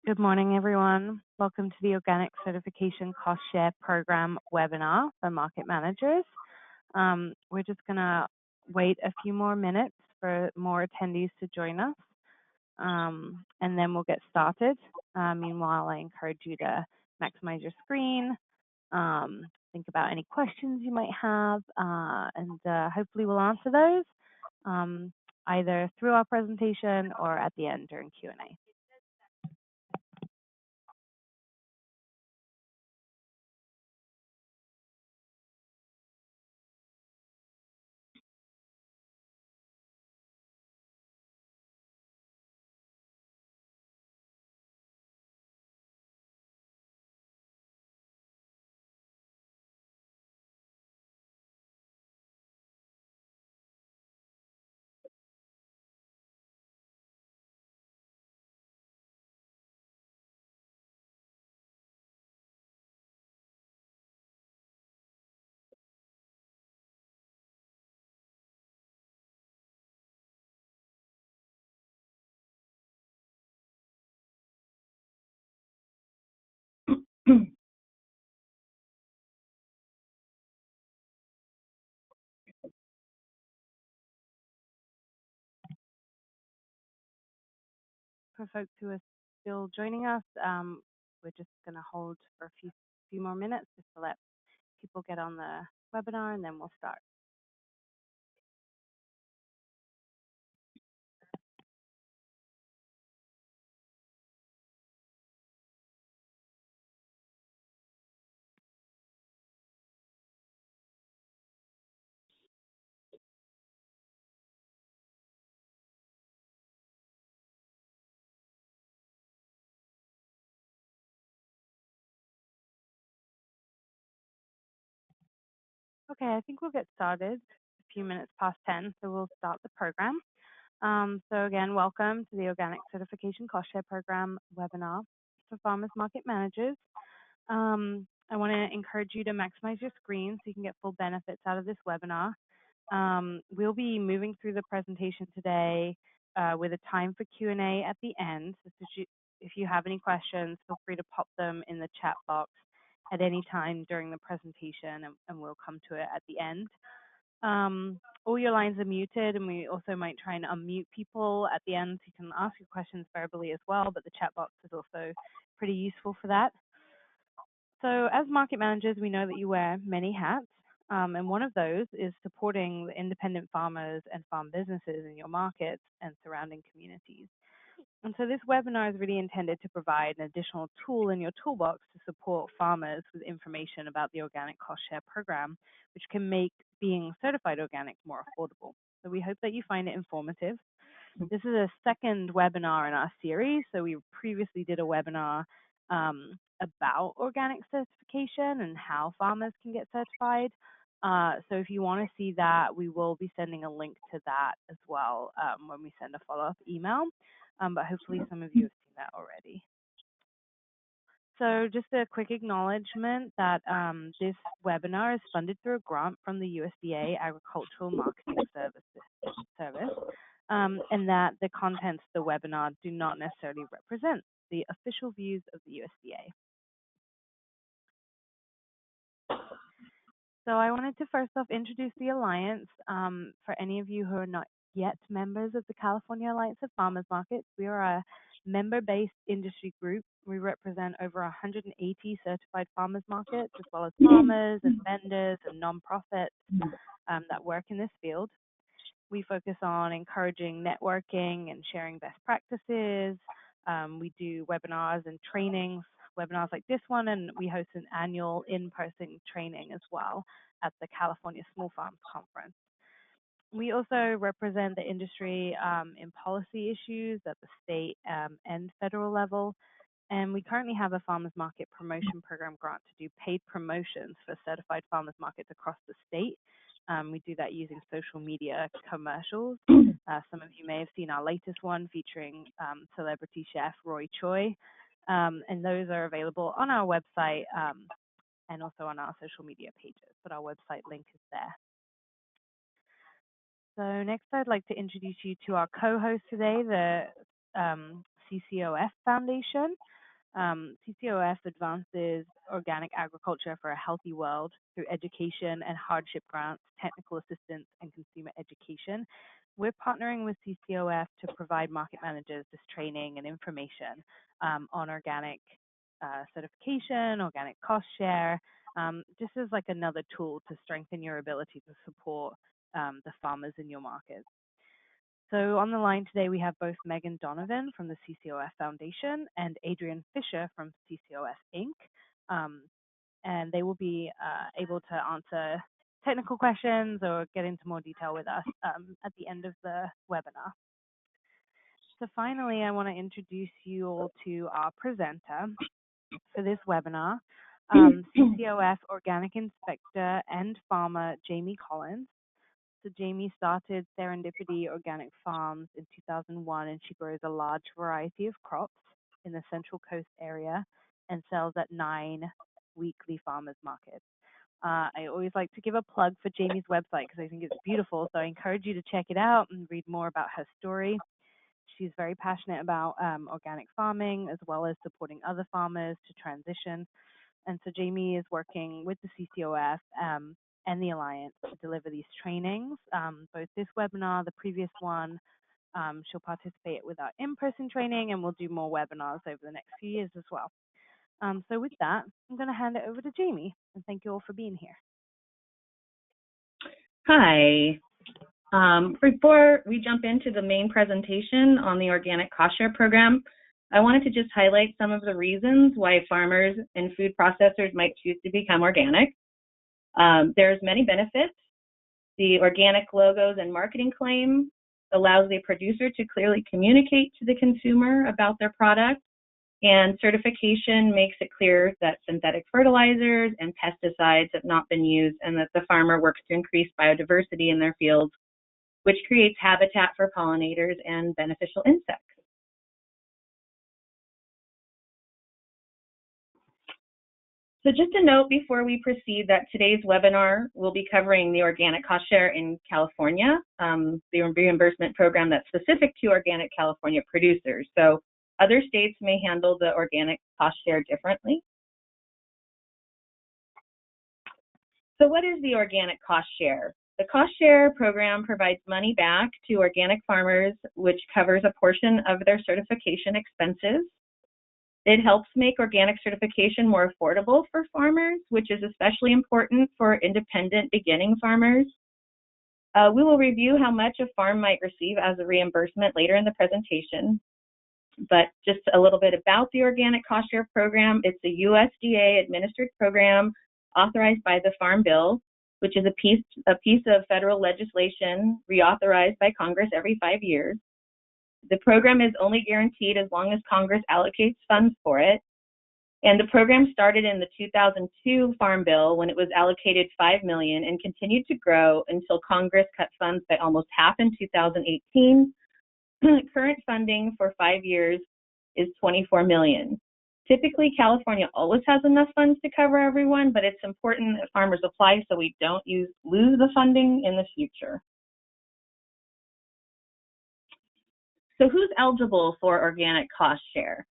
Good morning, everyone. Welcome to the Organic Certification Cost Share Program webinar for market managers. We're just going to wait a few more minutes for more attendees to join us, and then we'll get started. Meanwhile, I encourage you to maximize your screen, think about any questions you might have, and hopefully we'll answer those either through our presentation or at the end during Q&A. For folks who are still joining us, we're just going to hold for a few more minutes just to let people get on the webinar, and then we'll start. Okay, I think we'll get started a few minutes past 10, so we'll start the program. So again, welcome to the Organic Certification Cost Share Program webinar for farmers market managers. I want to encourage you to maximize your screen so you can get full benefits out of this webinar. We'll be moving through the presentation today with a time for Q&A at the end. So if you have any questions, feel free to pop them in the chat box at any time during the presentation, and we'll come to it at the end. All your lines are muted, and we also might try and unmute people at the end so you can ask your questions verbally as well, but the chat box is also pretty useful for that. So as market managers, we know that you wear many hats, and one of those is supporting the independent farmers and farm businesses in your markets and surrounding communities. And so this webinar is really intended to provide an additional tool in your toolbox to support farmers with information about the Organic Cost Share Program, which can make being certified organic more affordable. So we hope that you find it informative. This is a second webinar in our series. So we previously did a webinar about organic certification and how farmers can get certified. So if you want to see that, we will be sending a link to that as well when we send a follow-up email. But hopefully some of you have seen that already. So just a quick acknowledgement that this webinar is funded through a grant from the USDA Agricultural Marketing Service, and that the contents of the webinar do not necessarily represent the official views of the USDA. So I wanted to first off introduce the Alliance. For any of you who are not yet members of the California Alliance of Farmers Markets, we are a member-based industry group. We represent over 180 certified farmers markets, as well as farmers and vendors and nonprofits that work in this field. We focus on encouraging networking and sharing best practices. We do webinars and trainings, webinars like this one, and we host an annual in-person training as well at the California Small Farms Conference. We also represent the industry in policy issues at the state and federal level. And we currently have a farmers market promotion program grant to do paid promotions for certified farmers markets across the state. We do that using social media commercials. Some of you may have seen our latest one featuring celebrity chef Roy Choi. And those are available on our website and also on our social media pages, but our website link is there. So next, I'd like to introduce you to our co-host today, the CCOF Foundation. CCOF advances organic agriculture for a healthy world through education and hardship grants, technical assistance, and consumer education. We're partnering with CCOF to provide market managers this training and information on organic certification, organic cost share. This is like another tool to strengthen your ability to support the farmers in your market. So on the line today, we have both Megan Donovan from the CCOF Foundation and Adrian Fisher from CCOF Inc. And they will be able to answer technical questions or get into more detail with us at the end of the webinar. So finally, I want to introduce you all to our presenter for this webinar, CCOF Organic Inspector and Farmer Jamie Collins. So Jamie started Serendipity Organic Farms in 2001, and she grows a large variety of crops in the Central Coast area and sells at 9 weekly farmers markets. I always like to give a plug for Jamie's website because I think it's beautiful, so I encourage you to check it out and read more about her story. She's very passionate about organic farming as well as supporting other farmers to transition. And so Jamie is working with the CCOF and the Alliance to deliver these trainings. Both this webinar, the previous one, she'll participate with our in-person training, and we'll do more webinars over the next few years as well. So with that, I'm going to hand it over to Jamie, and thank you all for being here. Hi. Before we jump into the main presentation on the Organic Cost Share Program, I wanted to just highlight some of the reasons why farmers and food processors might choose to become organic. There's many benefits. The organic logos and marketing claim allows the producer to clearly communicate to the consumer about their product, and certification makes it clear that synthetic fertilizers and pesticides have not been used and that the farmer works to increase biodiversity in their fields, which creates habitat for pollinators and beneficial insects. So just a note before we proceed that today's webinar will be covering the organic cost share in California, the reimbursement program that's specific to organic California producers. So other states may handle the organic cost share differently. So what is the organic cost share? The cost share program provides money back to organic farmers, which covers a portion of their certification expenses. It helps make organic certification more affordable for farmers, which is especially important for independent beginning farmers. We will review how much a farm might receive as a reimbursement later in the presentation. But just a little bit about the Organic Cost Share Program. It's a USDA administered program authorized by the Farm Bill, which is a piece of federal legislation reauthorized by Congress every 5 years. The program is only guaranteed as long as Congress allocates funds for it. And the program started in the 2002 Farm Bill when it was allocated $5 million and continued to grow until Congress cut funds by almost half in 2018. Current funding for 5 years is $24 million. Typically, California always has enough funds to cover everyone, but it's important that farmers apply so we don't lose the funding in the future. So who's eligible for organic cost share?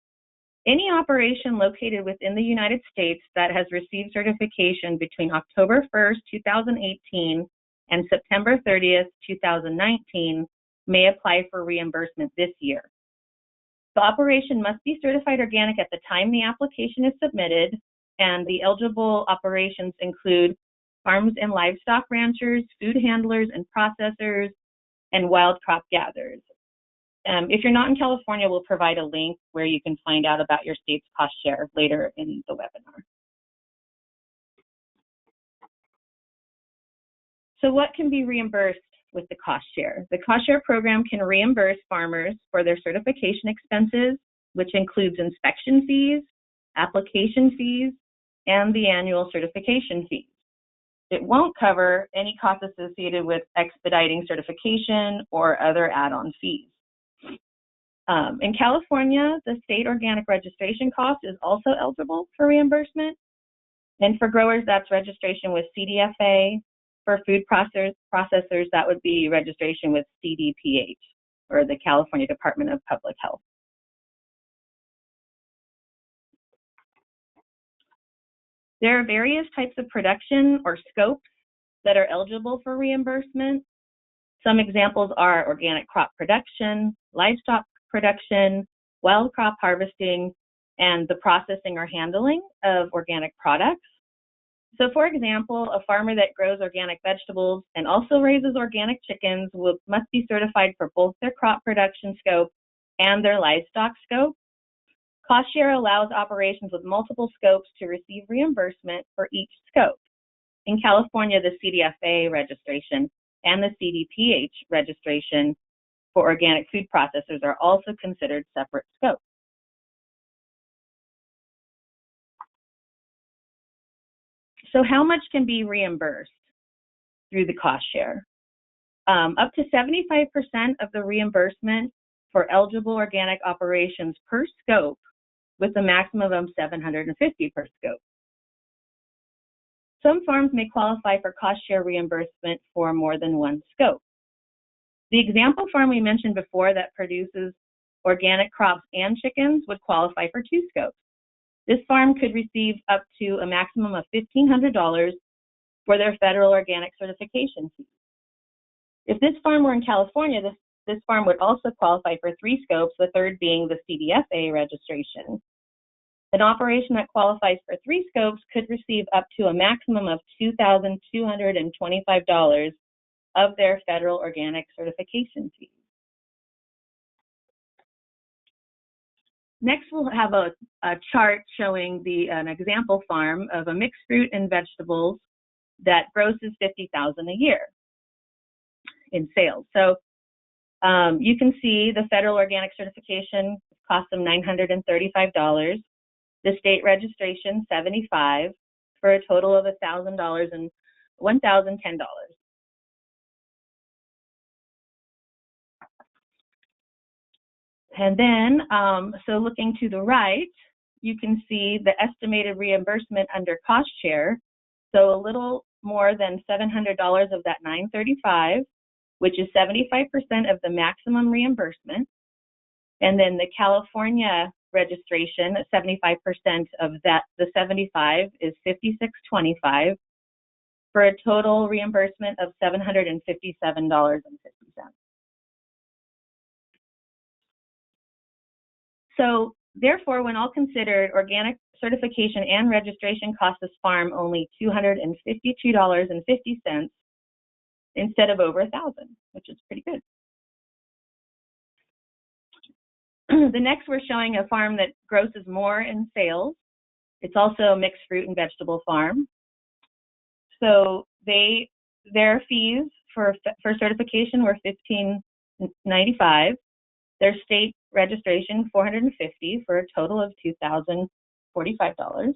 Any operation located within the United States that has received certification between October 1st, 2018 and September 30th, 2019 may apply for reimbursement this year. The operation must be certified organic at the time the application is submitted, and the eligible operations include farms and livestock ranchers, food handlers and processors, and wild crop gatherers. If you're not in California, we'll provide a link where you can find out about your state's cost share later in the webinar. So what can be reimbursed with the cost share? The cost share program can reimburse farmers for their certification expenses, which includes inspection fees, application fees, and the annual certification fees. It won't cover any costs associated with expediting certification or other add-on fees. In California, the state organic registration cost is also eligible for reimbursement. And for growers, that's registration with CDFA. For food processors, that would be registration with CDPH, or the California Department of Public Health. There are various types of production or scopes that are eligible for reimbursement. Some examples are organic crop production, livestock production, wild crop harvesting, and the processing or handling of organic products. So for example, a farmer that grows organic vegetables and also raises organic chickens must be certified for both their crop production scope and their livestock scope. Cost share allows operations with multiple scopes to receive reimbursement for each scope. In California, the CDFA registration and the CDPH registration for organic food processors are also considered separate scopes. So how much can be reimbursed through the cost share? Up to 75% of the reimbursement for eligible organic operations per scope, with a maximum of 750 per scope. Some farms may qualify for cost share reimbursement for more than one scope. The example farm we mentioned before that produces organic crops and chickens would qualify for 2 scopes. This farm could receive up to a maximum of $1,500 for their federal organic certification fee. If this farm were in California, this farm would also qualify for 3 scopes, the third being the CDFA registration. An operation that qualifies for 3 scopes could receive up to a maximum of $2,225 of their federal organic certification fee. Next, we'll have a chart showing an example farm of a mixed fruit and vegetables that grosses $50,000 a year in sales. So you can see the federal organic certification cost them $935. The state registration $75 for a total of $1,000 and $1,010. And then, so looking to the right, you can see the estimated reimbursement under cost share. So a little more than $700 of that $935, which is 75% of the maximum reimbursement. And then the California registration, 75% of that, the 75 is $56.25 for a total reimbursement of $757.50. So therefore, when all considered, organic certification and registration cost this farm only $252.50 instead of over $1,000, which is pretty good. The next, we're showing a farm that grosses more in sales. It's also a mixed fruit and vegetable farm. So their fees for certification were $1,595. Their state registration $450 for a total of $2,045.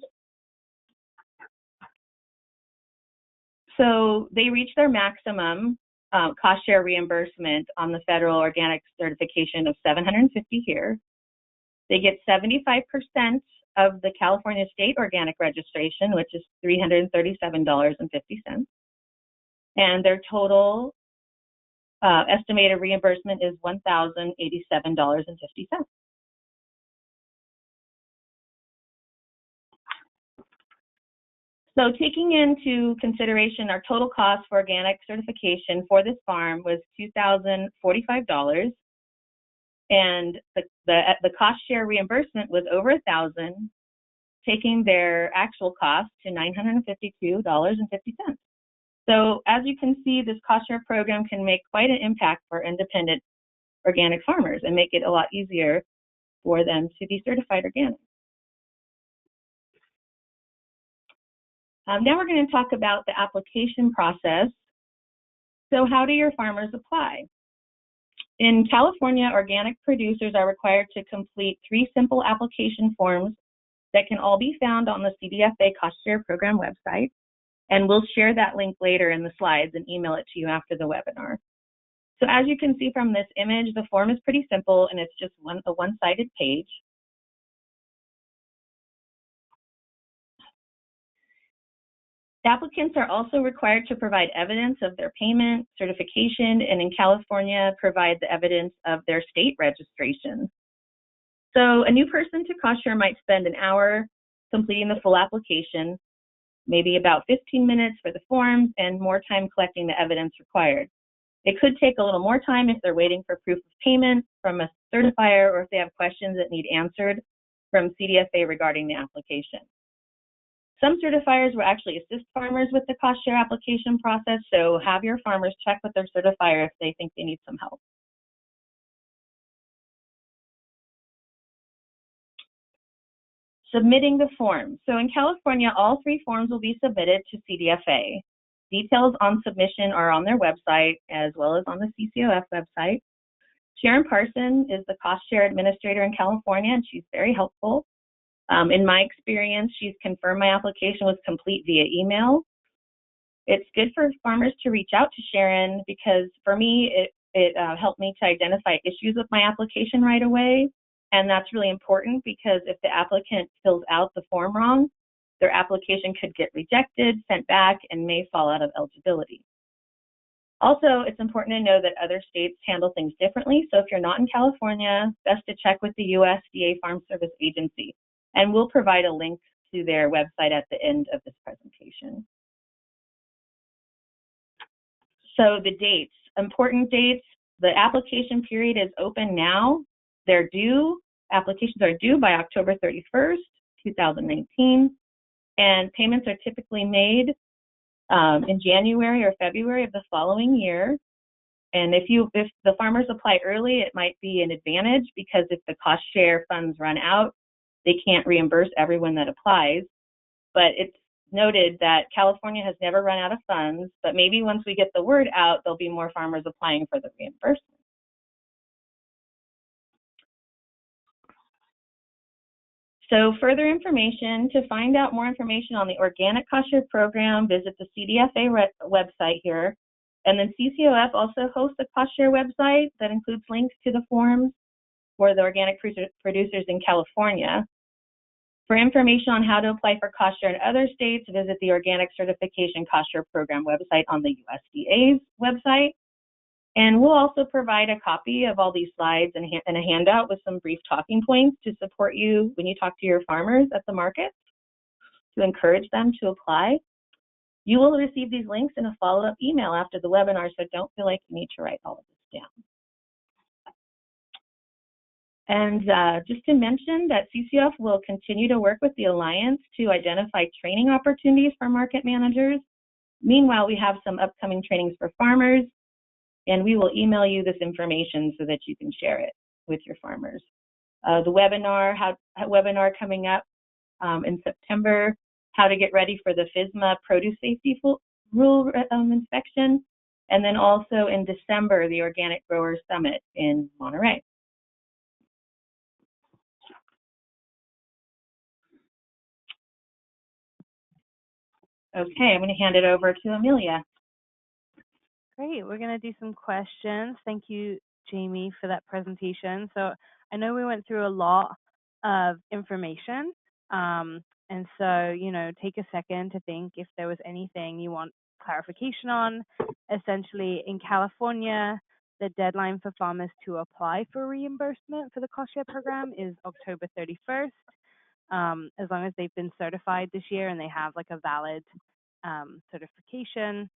So they reached their maximum cost share reimbursement on the federal organic certification of $750 here. They get 75% of the California state organic registration, which is $337.50. And their total estimated reimbursement is $1,087.50. So taking into consideration our total cost for organic certification for this farm was $2,045, and the cost share reimbursement was over $1,000, taking their actual cost to $952.50. So as you can see, this cost share program can make quite an impact for independent organic farmers and make it a lot easier for them to be certified organic. Now we're going to talk about the application process. So how do your farmers apply? In California, organic producers are required to complete 3 simple application forms that can all be found on the CDFA Cost Share Program website. And we'll share that link later in the slides and email it to you after the webinar. So as you can see from this image, the form is pretty simple and it's just a one-sided page. Applicants are also required to provide evidence of their payment, certification, and in California, provide the evidence of their state registration. So a new person to cost share might spend an hour completing the full application. maybe about 15 minutes for the forms and more time collecting the evidence required. It could take a little more time if they're waiting for proof of payment from a certifier or if they have questions that need answered from CDFA regarding the application. Some certifiers will actually assist farmers with the cost share application process, so have your farmers check with their certifier if they think they need some help. Submitting the forms. So in California, all 3 forms will be submitted to CDFA. Details on submission are on their website as well as on the CCOF website. Sharon Parson is the cost share administrator in California, and she's very helpful. In my experience, she's confirmed my application was complete via email. It's good for farmers to reach out to Sharon because for me, it helped me to identify issues with my application right away. And that's really important because if the applicant fills out the form wrong, their application could get rejected, sent back, and may fall out of eligibility. Also, it's important to know that other states handle things differently. So if you're not in California, best to check with the USDA Farm Service Agency. And we'll provide a link to their website at the end of this presentation. So the dates, important dates, the application period is open now. They're due, applications are due by October 31st, 2019, and payments are typically made in January or February of the following year. And if the farmers apply early, it might be an advantage because if the cost share funds run out, they can't reimburse everyone that applies. But it's noted that California has never run out of funds, but maybe once we get the word out, there'll be more farmers applying for the reimbursement. So further information, to find out more information on the Organic Cost Share Program, visit the CDFA website here. And then CCOF also hosts a cost share website that includes links to the forms for the organic producers in California. For information on how to apply for cost share in other states, visit the Organic Certification Cost Share Program website on the USDA's website. And we'll also provide a copy of all these slides and a handout with some brief talking points to support you when you talk to your farmers at the market, to encourage them to apply. You will receive these links in a follow-up email after the webinar, so don't feel like you need to write all of this down. And just to mention that CCOF will continue to work with the Alliance to identify training opportunities for market managers. Meanwhile, we have some upcoming trainings for farmers, and we will email you this information so that you can share it with your farmers. The webinar coming up in September, how to get ready for the FSMA produce safety rule inspection, and then also in December, the Organic Growers Summit in Monterey. Okay, I'm going to hand it over to Amelia. Great, we're going to do some questions. Thank you, Jamie, for that presentation. So I know we went through a lot of information. And so, take a second to think if there was anything you want clarification on. Essentially, in California, the deadline for farmers to apply for reimbursement for the cost share program is October 31st. As long as they've been certified this year and they have like a valid certification,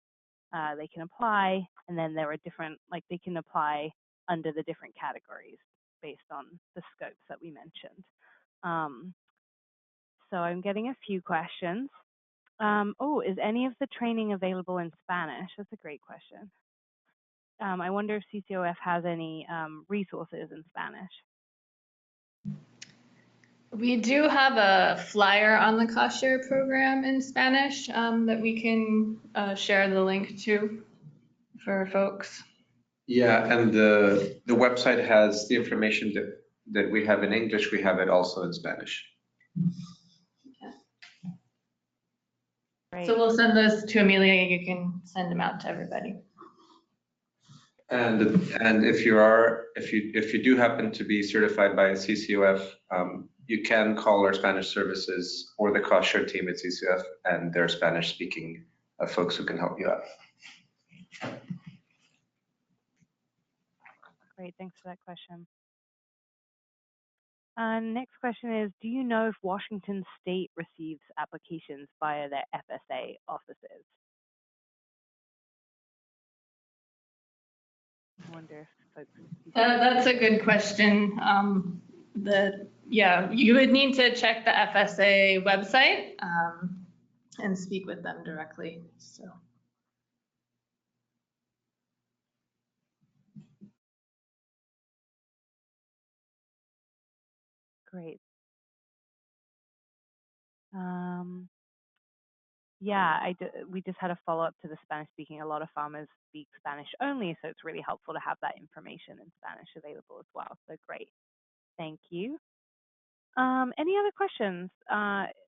they can apply. And then there are different, they can apply under the different categories based on the scopes that we mentioned. So I'm getting a few questions. Is any of the training available in Spanish? That's a great question. I wonder if CCOF has any resources in Spanish. We do have a flyer on the cost share program in Spanish that we can share the link to for folks. Yeah, and the website has the information that we have in English. We have it also in Spanish. Great. So we'll send those to Amelia. You can send them out to everybody. And if you do happen to be certified by CCOF, you can call our Spanish services or the cost share team at CCOF, and they're Spanish speaking folks who can help you out. Great, thanks for that question. Next question is, do you know if Washington State receives applications via their FSA offices? I wonder if folks. That's a good question. Yeah, you would need to check the FSA website and speak with them directly. So. Great. Yeah, we just had a follow-up to the Spanish speaking. A lot of farmers speak Spanish only, so it's really helpful to have that information in Spanish available as well. So great. Thank you. Any other questions?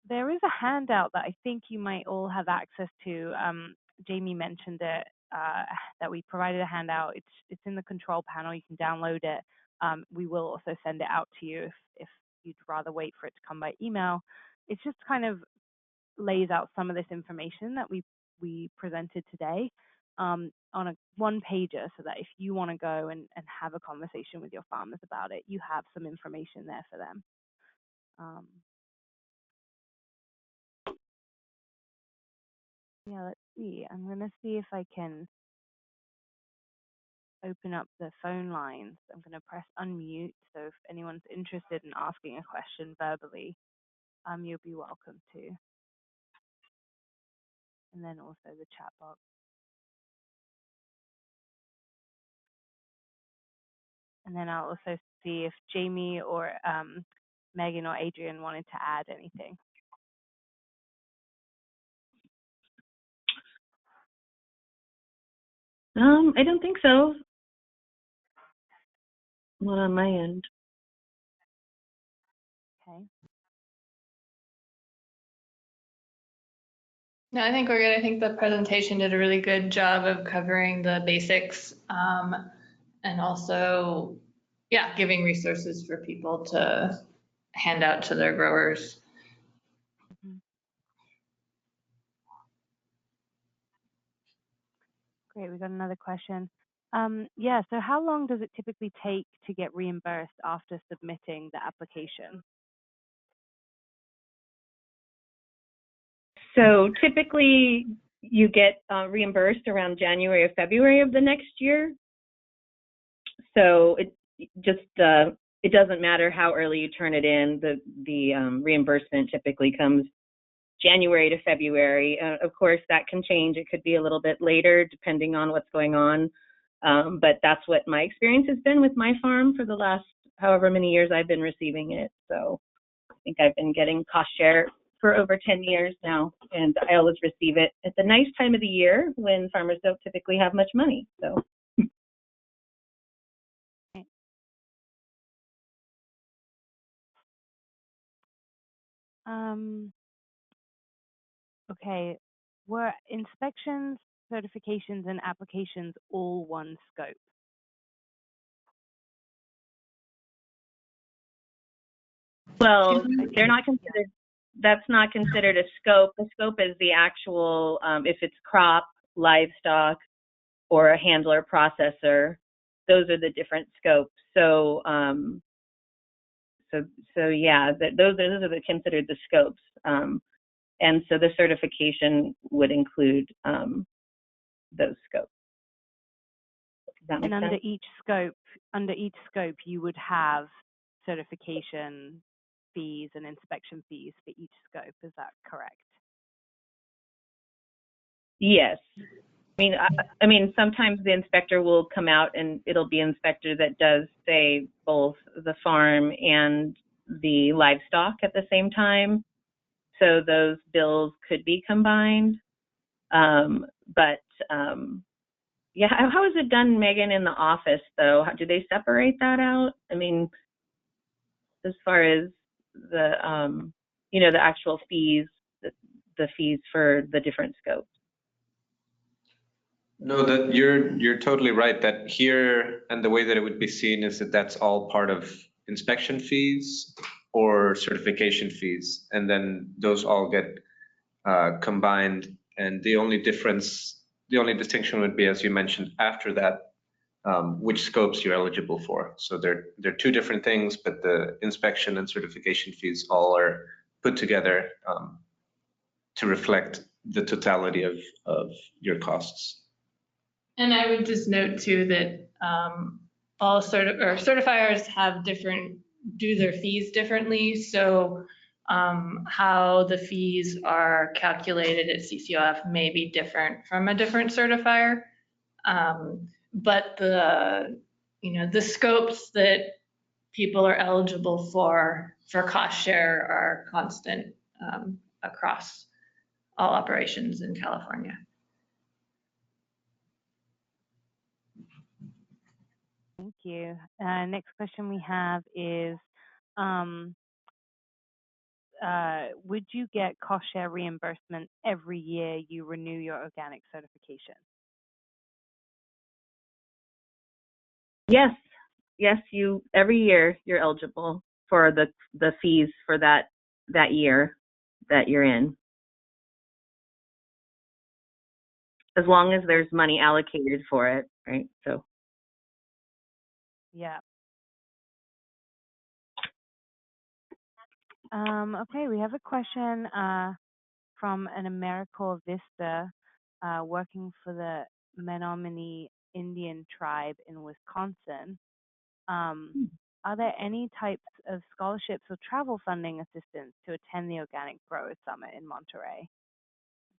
There is a handout that I think you might all have access to. Jamie mentioned it, that we provided a handout. It's in the control panel. You can download it. We will also send it out to you if you'd rather wait for it to come by email. It's just kind of lays out some of this information that we presented today on a one-pager, so that if you want to go and have a conversation with your farmers about it, you have some information there for them. Yeah, let's see. I'm going to see if I can open up the phone lines. I'm going to press unmute, so if anyone's interested in asking a question verbally, you'll be welcome to. And then also the chat box. And then I'll also see if Jamie or Megan or Adrian wanted to add anything. I don't think so. Not on my end. Okay. No, I think we're good. I think the presentation did a really good job of covering the basics and also, yeah, giving resources for people to hand out to their growers. Great, we got another question. Yeah, so how long does it typically take to get reimbursed after submitting the application? So typically you get reimbursed around January or February of the next year. So it just it doesn't matter how early you turn it in. The reimbursement typically comes January to February. Of course, that can change. It could be a little bit later depending on what's going on. But that's what my experience has been with my farm for the last however many years I've been receiving it. So I think I've been getting cost share for over 10 years now, and I always receive it at the nice time of the year when farmers don't typically have much money. So. Okay, were inspections, certifications, and applications all one scope? Well, they're not considered. That's not considered a scope. The scope is the actual, if it's crop, livestock, or a handler processor. Those are the different scopes. So, so yeah, those are considered the scopes. And so the certification would include those scopes. Does that make sense? Under each scope, you would have certification fees and inspection fees for each scope. Is that correct? Yes. I mean, sometimes the inspector will come out and it'll be an inspector that does, say, both the farm and the livestock at the same time. So those bills could be combined. Yeah, how is it done, Megan, in the office, though? Do they separate that out? I mean, as far as the, the actual fees, the fees for the different scopes. No, that you're totally right. That here, and the way that it would be seen is that that's all part of inspection fees or certification fees, and then those all get combined. And the only distinction would be, as you mentioned, after that, which scopes you're eligible for. So they're two different things, but the inspection and certification fees all are put together to reflect the totality of your costs. And I would just note too that all certifiers have do their fees differently. So how the fees are calculated at CCOF may be different from a different certifier. But the scopes that people are eligible for cost share are constant across all operations in California. Thank you. Next question we have is, would you get cost share reimbursement every year you renew your organic certification? Yes, every year you're eligible for the fees for that year that you're in, as long as there's money allocated for it, right? So Yeah. Okay, we have a question from an AmeriCorps Vista working for the Menominee Indian tribe in Wisconsin. Are there any types of scholarships or travel funding assistance to attend the Organic Growers Summit in Monterey?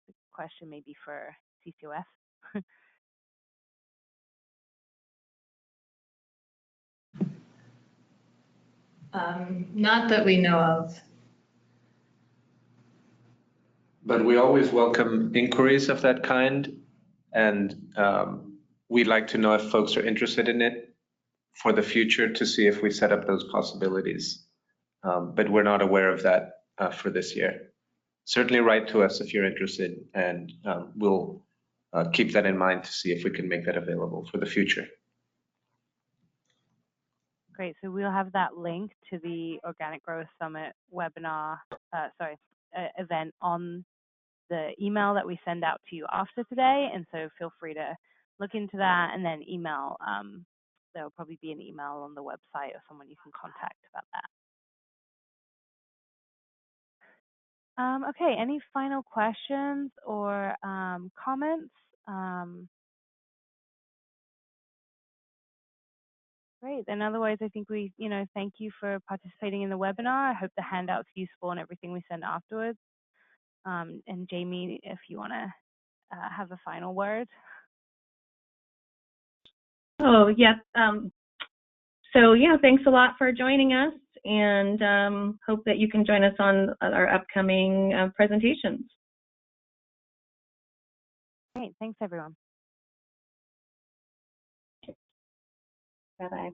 That's a question maybe for CCOF. Not that we know of. But we always welcome inquiries of that kind, and we'd like to know if folks are interested in it for the future to see if we set up those possibilities. But we're not aware of that for this year. Certainly write to us if you're interested, and we'll keep that in mind to see if we can make that available for the future. Great, so we'll have that link to the Organic Growth Summit webinar, event on the email that we send out to you after today. And so feel free to look into that and then email. There will probably be an email on the website or someone you can contact about that. Okay, any final questions or comments? Great, and otherwise I think we, thank you for participating in the webinar. I hope the handout's useful and everything we send afterwards. And Jamie, if you want to have a final word. Oh, yeah. So yeah, thanks a lot for joining us, and hope that you can join us on our upcoming presentations. Great, thanks everyone. Bye-bye.